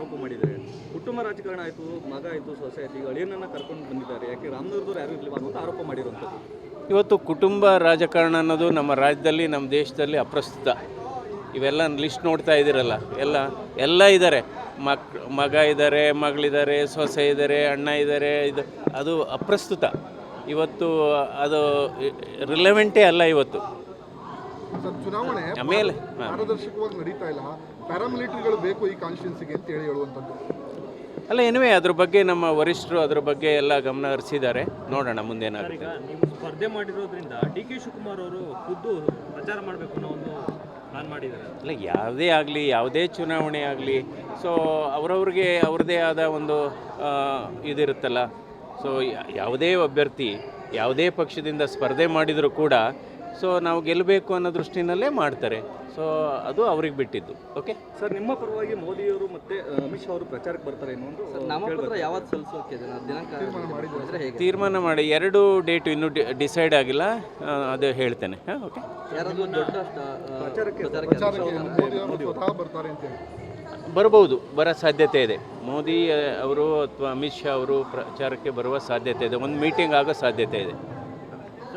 ಆರೋಪ ಮಾಡಿದ್ದಾರೆ. ಕುಟುಂಬ ರಾಜಕಾರಣ ಆಯಿತು, ಮಗ ಆಯಿತು, ಸೊಸೆ ಆಯಿತು, ಈಗ ಅಳಿಯನನ್ನು ಕರ್ಕೊಂಡು ಬಂದಿದ್ದಾರೆ. ಯಾಕೆ ರಾಮನಗರದವ್ರು ಯಾರು ಇರಲಿಲ್ಲ ಅನ್ನೋದು ಆರೋಪ ಮಾಡಿರುವಂಥದ್ದು. ಇವತ್ತು ಕುಟುಂಬ ರಾಜಕಾರಣ ಅನ್ನೋದು ನಮ್ಮ ರಾಜ್ಯದಲ್ಲಿ, ನಮ್ಮ ದೇಶದಲ್ಲಿ ಅಪ್ರಸ್ತುತ. ಇವೆಲ್ಲ ಲಿಸ್ಟ್ ನೋಡ್ತಾ ಇದ್ದೀರಲ್ಲ, ಎಲ್ಲ ಇದ್ದಾರೆ. ಮಗ ಇದ್ದಾರೆ, ಮಗಳಿದ್ದಾರೆ, ಸೊಸೆ ಇದ್ದಾರೆ, ಅಣ್ಣ ಇದ್ದಾರೆ. ಅದು ಅಪ್ರಸ್ತುತ. ಇವತ್ತು ಅದು ರಿಲೆವೆಂಟೇ ಅಲ್ಲ ಇವತ್ತು. ಚುನಾವಣೆ ಆಮೇಲೆ ಪಾರದರ್ಶಕವಾಗಿ ನಡೀತಾ ಇಲ್ಲ, ಪ್ಯಾರಾಮಿಲಿಟರಿಗಳು ಬೇಕು ಈ ಕಾನ್ಸ್ಟಿಟ್ಯೂನ್ಸಿಗೆ ಅಂತ ಹೇಳುವಂಥದ್ದು. ಅಲ್ಲ, ಏನುವೆ ಅದ್ರ ಬಗ್ಗೆ ನಮ್ಮ ವರಿಷ್ಠರು ಅದ್ರ ಬಗ್ಗೆ ಎಲ್ಲ ಗಮನ ಹರಿಸಿದ್ದಾರೆ. ನೋಡೋಣ ಮುಂದೇನಾಗುತ್ತೆ. ನೀವು ಸ್ಪರ್ಧೆ ಮಾಡಿರೋದ್ರಿಂದ ಡಿ ಕೆ ಶಿವಕುಮಾರ್ ಅವರು ಖುದ್ದು ಪ್ರಚಾರ ಮಾಡಬೇಕು ಅನ್ನೋ ಒಂದು ಪ್ಲಾನ್ ಮಾಡಿದ್ದಾರೆ. ಅಲ್ಲ, ಯಾವುದೇ ಆಗಲಿ, ಯಾವುದೇ ಚುನಾವಣೆ ಆಗಲಿ, ಸೊ ಅವ್ರವ್ರಿಗೆ ಅವ್ರದ್ದೇ ಆದ ಒಂದು ಇದಿರುತ್ತಲ್ಲ. ಸೊ ಯಾವುದೇ ಅಭ್ಯರ್ಥಿ ಯಾವುದೇ ಪಕ್ಷದಿಂದ ಸ್ಪರ್ಧೆ ಮಾಡಿದರೂ ಕೂಡ ಸೊ ನಾವು ಗೆಲ್ಲಬೇಕು ಅನ್ನೋ ದೃಷ್ಟಿನಲ್ಲೇ ಮಾಡ್ತಾರೆ. ಸೊ ಅದು ಅವ್ರಿಗೆ ಬಿಟ್ಟಿದ್ದು. ಓಕೆ ಸರ್, ನಿಮ್ಮ ಪರವಾಗಿ ಮೋದಿಯವರು ಮತ್ತು ಅಮಿತ್ ಶಾ ಅವರು ಪ್ರಚಾರಕ್ಕೆ ಬರ್ತಾರೆ ಇನ್ನೊಂದು ನಾಮಪತ್ರ ಯಾವತ್ತು ಸಲ್ಲಿಸೋಕೆ ದಿನಾಂಕ ತೀರ್ಮಾನ ಮಾಡಿ 2 ಡೇಟು ಇನ್ನೂ ಡಿಸೈಡ್ ಆಗಿಲ್ಲ. ಅದು ಹೇಳ್ತೇನೆ. ಓಕೆ, ಯಾರಾದರೂ ದೊಡ್ಡ ಪ್ರಚಾರಕ್ಕೆ ಸ್ವತಃ ಬರ್ತಾರೆ ಅಂತ ಹೇಳಿ ಬರ್ಬೋದು, ಬರೋ ಸಾಧ್ಯತೆ ಇದೆ. ಮೋದಿ ಅವರು ಅಥವಾ ಅಮಿತ್ ಶಾ ಅವರು ಪ್ರಚಾರಕ್ಕೆ ಬರುವ ಸಾಧ್ಯತೆ ಇದೆ. ಒಂದು ಮೀಟಿಂಗ್ ಆಗೋ ಸಾಧ್ಯತೆ ಇದೆ.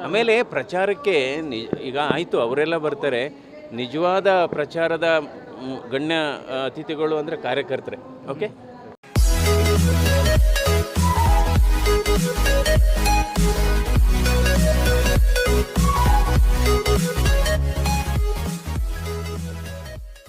ಆಮೇಲೆ ಪ್ರಚಾರಕ್ಕೆ ಈಗ ಆಯಿತು, ಅವರೆಲ್ಲ ಬರ್ತಾರೆ. ನಿಜವಾದ ಪ್ರಚಾರದ ಗಣ್ಯ ಅತಿಥಿಗಳು ಅಂದರೆ ಕಾರ್ಯಕರ್ತರೆ. ಓಕೆ.